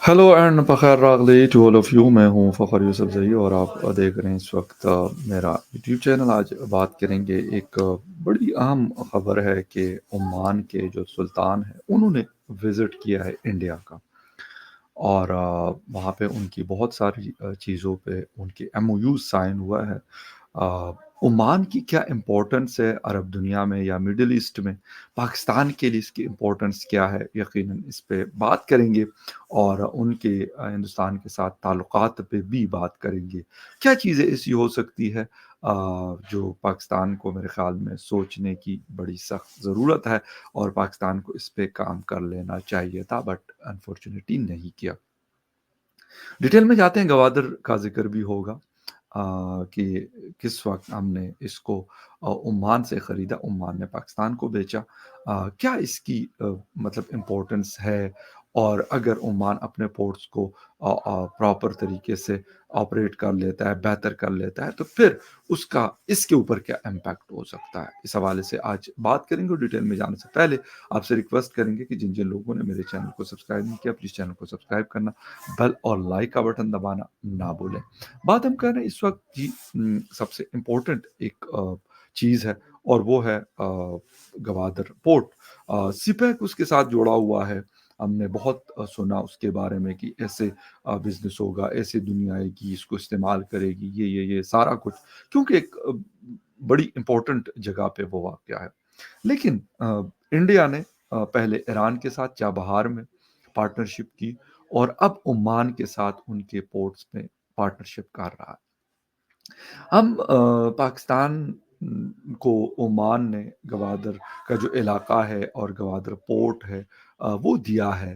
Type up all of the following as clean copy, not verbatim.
Hello and बखैर रागली to all of you. मैं हूं फ़खर यूसुफ जई और आप देख रहे हैं इस वक्त मेरा यूट्यूब चैनल। आज बात करेंगे एक बड़ी अहम खबर है कि ओमान के जो सुल्तान हैं उन्होंने विज़िट किया है इंडिया का। और वहाँ पे उनकी बहुत सारी चीज़ों पे उनके एमओयू साइन हुआ है। अ, ओमान की क्या इम्पोर्टेंस है अरब दुनिया में या मिडल ईस्ट में, पाकिस्तान के लिए इसकी इम्पोर्टेंस क्या है, यकीनन इस पे बात करेंगे। और उनके हिंदुस्तान के साथ ताल्लुकात पे भी बात करेंगे। क्या चीज़ें ऐसी हो सकती है जो पाकिस्तान को मेरे ख़्याल में सोचने की बड़ी सख्त ज़रूरत है और पाकिस्तान को इस पे काम कर लेना चाहिए था, बट अनफॉर्चुनेटली नहीं किया। डिटेल में जाते हैं, गवादर का ज़िक्र भी होगा कि किस वक़्त हमने इसको ओमान से ख़रीदा, ओमान ने पाकिस्तान को बेचा। क्या इसकी मतलब इम्पोर्टेंस है, और अगर ओमान अपने पोर्ट्स को प्रॉपर तरीके से ऑपरेट कर लेता है, बेहतर कर लेता है, तो फिर उसका इसके ऊपर क्या इम्पैक्ट हो सकता है? इस हवाले से आज बात करेंगे और डिटेल में जाने से पहले आपसे रिक्वेस्ट करेंगे कि जिन-जिन लोगों ने मेरे चैनल को सब्सक्राइब नहीं किया, प्लीज़ चैनल को सब्सक्राइब करना, बेल और लाइक का बटन दबाना ना भूलें। बात हम कर रहे हैं इस वक़्त की सबसे इम्पोर्टेंट एक चीज़ है, और वो है गवादर पोर्ट। सिपेक उसके साथ जुड़ा हुआ है। हमने बहुत सुना उसके बारे में कि ऐसे बिज़नेस होगा, ऐसे दुनिया आएगी, इसको इस्तेमाल करेगी, ये सारा कुछ, क्योंकि एक बड़ी इम्पोर्टेंट जगह पे वो वाक़या है। लेकिन इंडिया ने पहले ईरान के साथ चाबहार में पार्टनरशिप की, और अब ओमान के साथ उनके पोर्ट्स में पार्टनरशिप कर रहा है। हम पाकिस्तान को ओमान ने गवादर का जो इलाका है और गवादर पोर्ट है वो दिया है।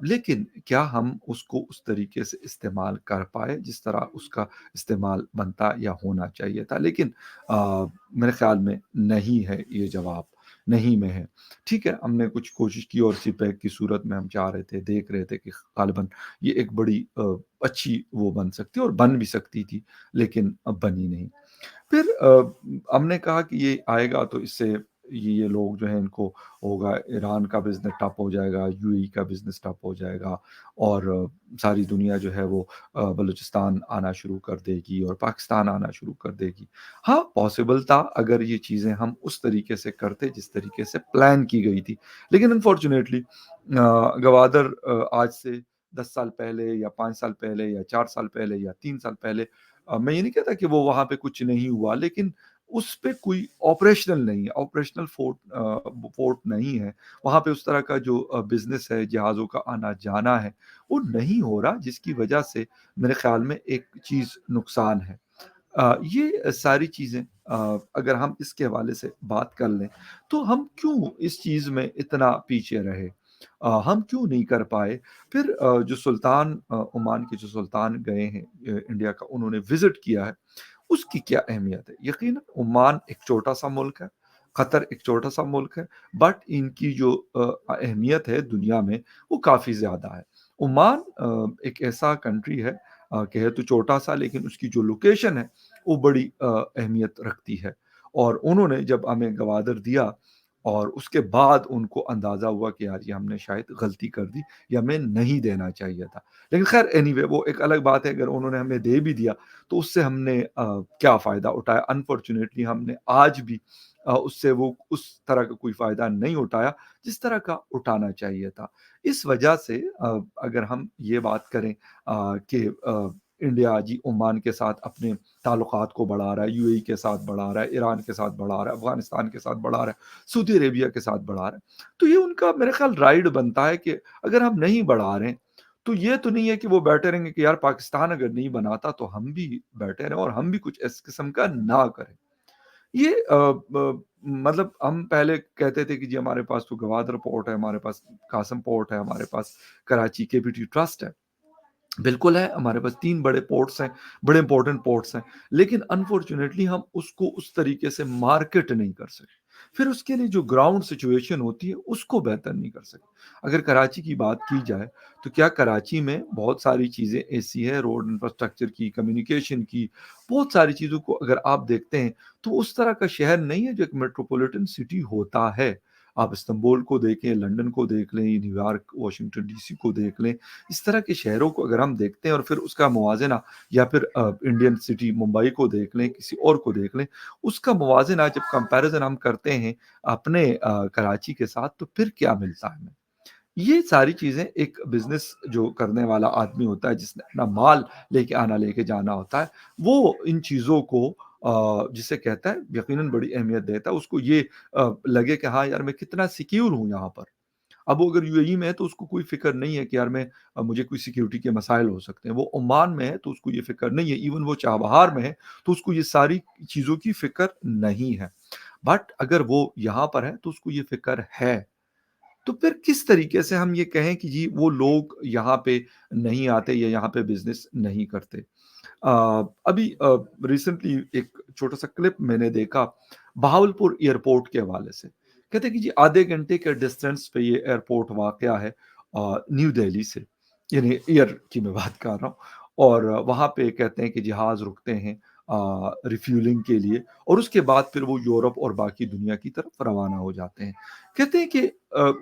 लेकिन क्या हम उसको उस तरीके से इस्तेमाल कर पाए जिस तरह उसका इस्तेमाल बनता या होना चाहिए था? लेकिन मेरे ख़्याल में नहीं है ये जवाब, नहीं में है। ठीक है, हमने कुछ कोशिश की और सीपैक की सूरत में हम चाह रहे थे, देख रहे थे कि ग़ालिबन ये एक बड़ी अच्छी वो बन सकती है और बन भी सकती थी, लेकिन अब बनी नहीं। फिर हमने कहा कि ये आएगा तो इससे ये लोग जो हैं इनको होगा, ईरान का बिज़नेस ठप हो जाएगा, यूएई का बिज़नेस ठप हो जाएगा, और सारी दुनिया जो है वो बलूचिस्तान आना शुरू कर देगी और पाकिस्तान आना शुरू कर देगी। हाँ, पॉसिबल था अगर ये चीज़ें हम उस तरीके से करते जिस तरीके से प्लान की गई थी। लेकिन अनफॉर्च्यूनेटली गवादर आज से 10 साल पहले या 5 साल पहले या 4 साल पहले या 3 साल पहले, मैं ये नहीं कहता कि वो वहाँ पे कुछ नहीं हुआ, लेकिन उस पे कोई ऑपरेशनल नहीं है, ऑपरेशनल फोर्ट नहीं है। वहाँ पे उस तरह का जो बिज़नेस है, जहाज़ों का आना-जाना है, वो नहीं हो रहा, जिसकी वजह से मेरे ख़्याल में एक चीज़ नुकसान है। ये सारी चीज़ें अगर हम इसके हवाले से बात कर लें, तो हम क्यों इस चीज़ में इतना पीछे रहे? हम क्यों नहीं कर पाए? फिर जो सुल्तान ओमान के जो सुल्तान गए हैं इंडिया का, उन्होंने विज़िट किया है, उसकी क्या अहमियत है? यकीनन ओमान एक छोटा-सा मुल्क है, कतर एक छोटा-सा मुल्क है, बट इनकी जो अहमियत है दुनिया में, वो काफ़ी ज़्यादा है। ओमान एक ऐसा कंट्री है कहे तो छोटा-सा, लेकिन उसकी जो लोकेशन है, वो बड़ी अहमियत रखती है। और उन्होंने जब हमें गवादर दिया और उसके बाद उनको अंदाज़ा हुआ कि यार ये हमने शायद गलती कर दी, ये हमें नहीं देना चाहिए था। लेकिन ख़ैर एनीवे वो एक अलग बात है, अगर उन्होंने हमें दे भी दिया तो उससे हमने क्या फ़ायदा उठाया? अनफॉर्च्यूनेटली हमने आज भी उससे वो उस तरह का कोई फ़ायदा नहीं उठाया, जिस तरह का उठाना चाहिए था। इस वजह से अगर हम ये बात करें कि इंडिया जी ओमान के साथ अपने ताल्लुकात को बढ़ा रहा है, यूएई के साथ बढ़ा रहा है, ईरान के साथ बढ़ा रहा है, अफ़गानिस्तान के साथ बढ़ा रहा है, सऊदी अरेबिया के साथ बढ़ा रहा है। तो ये उनका मेरे ख़्याल राइट बनता है कि अगर हम नहीं बढ़ा रहे हैं, तो ये तो नहीं है कि वो बैठे रहेंगे कि यार पाकिस्तान अगर नहीं बनाता तो हम भी बैठे रहें और हम भी कुछ इस किस्म का ना करें। ये मतलब हम पहले कहते थे कि जी हमारे पास तो गवादर पोर्ट है, हमारे पास कासम पोर्ट है, हमारे पास कराची केपीटी ट्रस्ट है। बिल्कुल है, हमारे पास 3 बड़े पोर्ट्स हैं, बड़े इंपॉर्टेंट पोर्ट्स हैं, लेकिन अनफॉर्च्यूनेटली हम उसको उस तरीके से मार्केट नहीं कर सके। फिर उसके लिए जो ग्राउंड सिचुएशन होती है, उसको बेहतर नहीं कर सके। अगर कराची की बात की जाए, तो क्या कराची में बहुत सारी चीज़ें ऐसी हैं, रोड इंफ्रास्ट्रक्चर की, कम्युनिकेशन की, बहुत सारी चीज़ों को अगर आप देखते हैं, तो उस तरह का शहर नहीं है जो एक मेट्रोपॉलिटन सिटी होता है। आप इस्तांबुल को देखें, लंदन को देख लें, न्यूयॉर्क, वाशिंगटन डीसी को देख लें। इस तरह के शहरों को अगर हम देखते हैं और फिर उसका मुवाज़ना या फिर इंडियन सिटी मुंबई को देख लें, किसी और को देख लें, उसका मुवाज़ना जब कंपैरिज़न हम करते हैं अपने कराची के साथ तो फिर क्या मिलता है हमें? ये सारी चीज़ें एक बिज़नेस जो करने वाला आदमी होता है, जिसने अपना माल लेके आना, लेके जाना होता है, वो इन चीज़ों को जिसे कहता है यकीनन बड़ी अहमियत देता है। उसको ये लगे कि हाँ यार, मैं कितना सिक्योर हूँ यहाँ पर। अब वो अगर यूएई में है तो उसको कोई फ़िक्र नहीं है कि यार मैं मुझे कोई सिक्योरिटी के मसाइल हो सकते हैं। वो ओमान में है तो उसको ये फ़िक्र नहीं है। इवन वो चाबहार में है तो उसको ये सारी चीज़ों की फ़िक्र नहीं है। बट अगर वो यहाँ पर है तो उसको ये फ़िक्र है। तो फिर किस तरीके से हम ये कहें कि जी वो लोग यहाँ पे नहीं आते या यहाँ पे बिज़नेस नहीं करते? अभी रिसेंटली एक छोटा-सा क्लिप मैंने देखा बहावलपुर एयरपोर्ट के हवाले से। कहते हैं कि जी आधे घंटे के डिस्टेंस पे ये एयरपोर्ट वाक़या है न्यू दिल्ली से, यानी एयर की मैं बात कर रहा हूँ और वहाँ पे कहते हैं कि जहाज़ रुकते हैं रिफ्यूलिंग के लिए और उसके बाद फिर वो यूरोप और बाकी दुनिया की तरफ रवाना हो जाते हैं। कहते हैं कि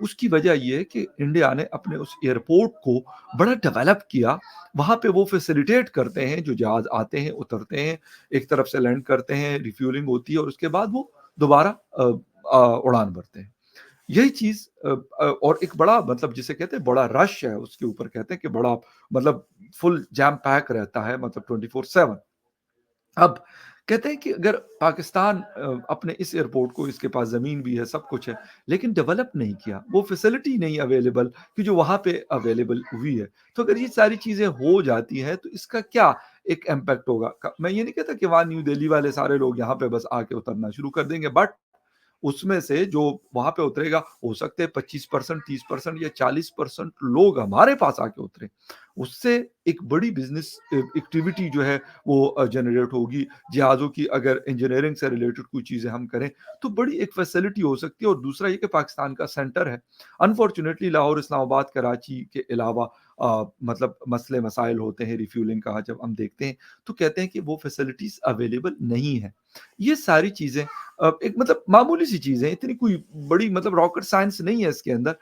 उसकी वजह ये है कि इंडिया ने अपने उस एयरपोर्ट को बड़ा डेवलप किया। वहाँ पे वो फैसिलिटेट करते हैं, जो जहाज़ आते हैं, उतरते हैं, एक तरफ से लैंड करते हैं, रिफ्यूलिंग होती है और उसके बाद वो दोबारा उड़ान भरते हैं। यही चीज़ और एक बड़ा मतलब जिसे कहते हैं बड़ा रश है उसके ऊपर कहते हैं कि बड़ा मतलब फुल जैम पैक रहता है मतलब 24/7। अब कहते हैं कि अगर पाकिस्तान अपने इस एयरपोर्ट को इसके पास ज़मीन भी है, सब कुछ है, लेकिन डेवलप नहीं किया, वो फैसिलिटी नहीं अवेलेबल कि जो वहाँ पे अवेलेबल हुई है। तो अगर ये सारी चीज़ें हो जाती हैं, तो इसका क्या एक इम्पैक्ट होगा? क मैं ये नहीं कहता कि वहाँ न्यू दिल्ली वाले सारे लोग यहाँ पे बस आके उतरना शुरू कर देंगे, बट उसमें से जो वहाँ पे उतरेगा, हो सकता है 25% 30% या 40% लोग हमारे पास आके उतरें। उससे एक बड़ी बिज़नेस एक्टिविटी जो है वो जनरेट होगी। जहाज़ों की अगर इंजीनियरिंग से रिलेटेड कोई चीज़ें हम करें, तो बड़ी एक फैसिलिटी हो सकती है और दूसरा ये कि पाकिस्तान का सेंटर है। अनफॉर्च्यूनेटली लाहौर, इस्लामाबाद, कराची के अलावा मतलब मसले मसाइल होते हैं रिफ्यूलिंग का जब हम देखते हैं, तो कहते हैं कि वो फैसिलिटीज़ अवेलेबल नहीं है। ये सारी चीज़ें एक मतलब मामूली सी चीज़ है, इतनी कोई बड़ी मतलब रॉकेट साइंस नहीं है इसके अंदर।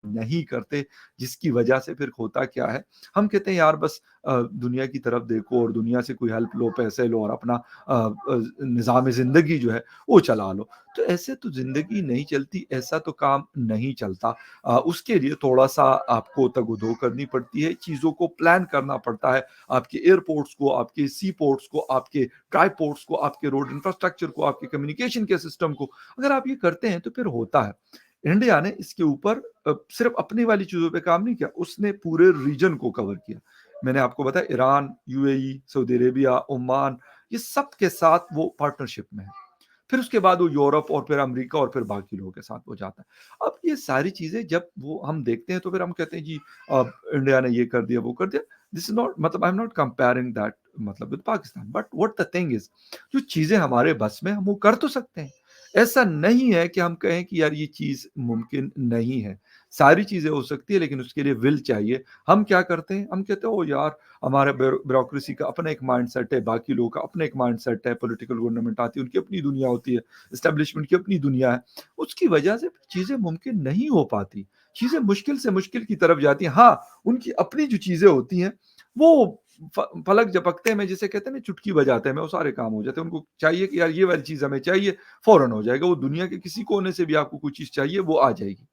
नहीं करते, जिसकी वजह से फिर होता क्या है, हम कहते हैं यार बस दुनिया की तरफ देखो और दुनिया से कोई हेल्प लो, पैसे लो और अपना निज़ाम ज़िंदगी जो है वो चला लो। तो ऐसे तो ज़िंदगी नहीं चलती, ऐसा तो काम नहीं चलता। उसके लिए थोड़ा-सा आपको तग-ओ-दो करनी पड़ती है, चीज़ों को प्लान करना पड़ता है, आपके एयरपोर्ट्स को, आपके सी पोर्ट्स को, आपके ड्राई पोर्ट्स को, आपके रोड इंफ्रास्ट्रक्चर को, आपके कम्युनिकेशन के सिस्टम को, अगर आप ये करते हैं तो फिर होता है। इंडिया ने इसके ऊपर सिर्फ़ अपनी वाली चीज़ों पे काम नहीं किया, उसने पूरे रीजन को कवर किया। मैंने आपको बताया Iran, UAE, Saudi Arabia, Oman ये सब के साथ वो पार्टनरशिप में है। फिर उसके बाद वो यूरोप और फिर अमेरिका और फिर बाकी लोगों के साथ वो जाता है। अब ये सारी चीज़ें जब वो हम देखते हैं तो फिर हम कहते हैं जी इंडिया ने ये कर दिया, वो कर दिया। दिस इज़ नॉट मतलब I am not comparing that मतलब with Pakistan but what the thing is जो चीज़ें हमारे बस में हम वो कर तो सकते हैं। ऐसा नहीं है कि हम कहें कि यार ये चीज़ मुमकिन नहीं है। सारी चीज़ें हो सकती है लेकिन उसके लिए विल चाहिए। हम क्या करते हैं? हम कहते हैं ओह यार हमारा ब्यूरोक्रेसी का अपना एक माइंडसेट है, बाकी लोगों का अपना एक माइंडसेट है, पॉलिटिकल गवर्नमेंट आती है, उनकी अपनी दुनिया होती है, एस्टेब्लिशमेंट की अपनी दुनिया है। उसकी वजह से चीज़ें मुमकिन नहीं हो पाती। चीज़ें मुश्किल से मुश्किल की तरफ जाती हैं। हाँ, उनकी अपनी जो चीज़ें होती हैं, वो पलक झपकते में जिसे कहते हैं ना चुटकी बजाते में वो सारे काम हो जाते हैं। उनको चाहिए कि यार ये वाली चीज़ हमें चाहिए, फ़ौरन हो जाएगा। वो दुनिया के किसी कोने से भी आपको कोई चीज़ चाहिए, वो आ जाएगी।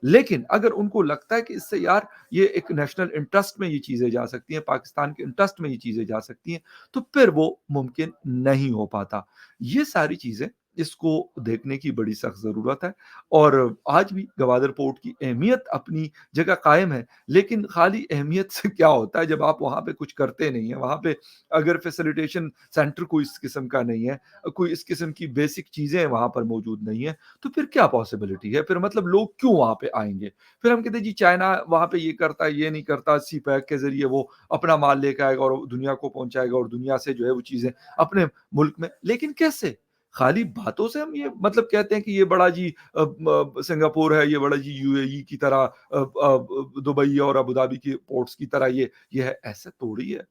लेकिन अगर उनको लगता है कि इससे यार ये एक नेशनल इंटरेस्ट में ये चीज़ें जा सकती हैं, पाकिस्तान के इंटरेस्ट में ये चीज़ें जा सकती हैं, तो फिर वो मुमकिन नहीं हो पाता। ये सारी चीज़ें इसको देखने की बड़ी सख्त ज़रूरत है और आज भी गवादर पोर्ट की अहमियत अपनी जगह कायम है, लेकिन खाली अहमियत से क्या होता है जब आप वहाँ पे कुछ करते नहीं हैं, वहाँ पे अगर फैसिलिटेशन सेंटर कोई इस किस्म का नहीं है, कोई इस किस्म की बेसिक चीज़ें वहाँ पर मौजूद नहीं है, तो फिर क्या पॉसिबिलिटी है? फिर मतलब लोग क्यों वहाँ पे आएँगे? फिर हम कहते हैं जी चाइना वहाँ पे ये करता है, ये नहीं करता, सी पैक के ज़रिए वो अपना माल लेके आएगा और दुनिया को पहुँचाएगा और दुनिया से जो है वो चीज़ें अपने मुल्क में लेकिन कैसे? खाली बातों से हम ये मतलब कहते हैं कि ये बड़ा जी सिंगापुर है, ये बड़ा जी यूएई की तरह दुबई और अबू धाबी के पोर्ट्स की तरह ये है, ऐसा थोड़ी है।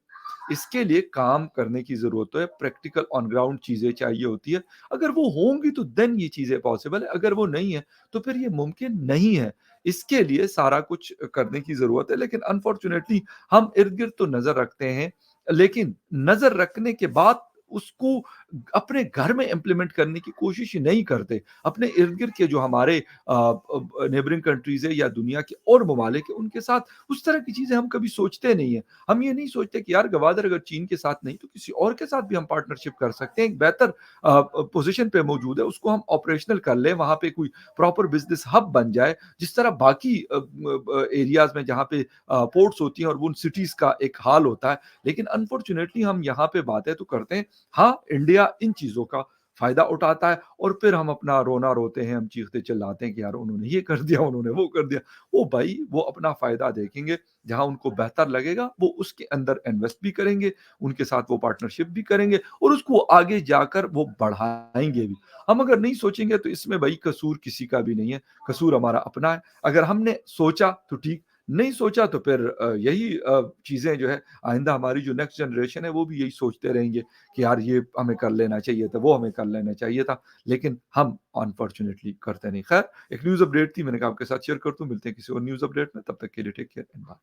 इसके लिए काम करने की ज़रूरत है, प्रैक्टिकल ऑन ग्राउंड चीज़ें चाहिए होती है। अगर वो होंगी तो देन ये चीज़ें पॉसिबल है, अगर वो नहीं है, तो फिर ये मुमकिन नहीं है। इसके लिए सारा कुछ करने की ज़रूरत है, लेकिन अनफॉर्च्यूनेटली हम इर्द-गिर्द तो नज़र रखते हैं, लेकिन नज़र रखने के बाद उसको अपने घर में इम्प्लीमेंट करने की कोशिश ही नहीं करते। अपने इर्द-गिर्द के जो हमारे नेबरिंग कंट्रीज़ है या दुनिया के और ममालिक हैं, उनके साथ उस तरह की चीज़ें हम कभी सोचते नहीं हैं। हम ये नहीं सोचते कि यार गवादर अगर चीन के साथ नहीं तो किसी और के साथ भी हम पार्टनरशिप कर सकते हैं। एक बेहतर पोज़ीशन पे मौजूद है, उसको हम ऑपरेशनल कर लें, वहाँ पे कोई प्रॉपर बिज़नेस हब बन जाए, जिस तरह बाकी एरियाज़ में जहाँ पे पोर्ट्स होती हैं और उन सिटीज़ का एक हाल होता है। लेकिन अनफॉर्च्यूनेटली हम यहाँ पे बातें तो करते हैं। हाँ, इंडिया इन चीज़ों का फ़ायदा उठाता है और फिर हम अपना रोना रोते हैं, हम चीखते-चिल्लाते हैं कि यार उन्होंने ये कर दिया, उन्होंने वो कर दिया। ओ भाई, वो अपना फ़ायदा देखेंगे, जहाँ उनको बेहतर लगेगा, वो उसके अंदर इन्वेस्ट भी करेंगे, उनके साथ वो पार्टनरशिप भी करेंगे और उसको आगे जाकर वो बढ़ाएँगे भी। हम अगर नहीं सोचेंगे तो इसमें भई कसूर किसी का भी नहीं है, कसूर हमारा अपना है। अगर हमने सोचा तो ठीक, नहीं सोचा तो फिर यही चीज़ें जो है आइंदा हमारी जो नेक्स्ट जनरेशन है वो भी यही सोचते रहेंगे कि यार ये हमें कर लेना चाहिए था, वो हमें कर लेना चाहिए था, लेकिन हम अनफॉर्च्यूनेटली करते नहीं। खैर, एक न्यूज़ अपडेट थी मैंने कहा आपके साथ शेयर कर दूँ, मिलते हैं किसी और न्यूज़ अपडेट में, तब तक के लिए टेक केयर एंड बाय।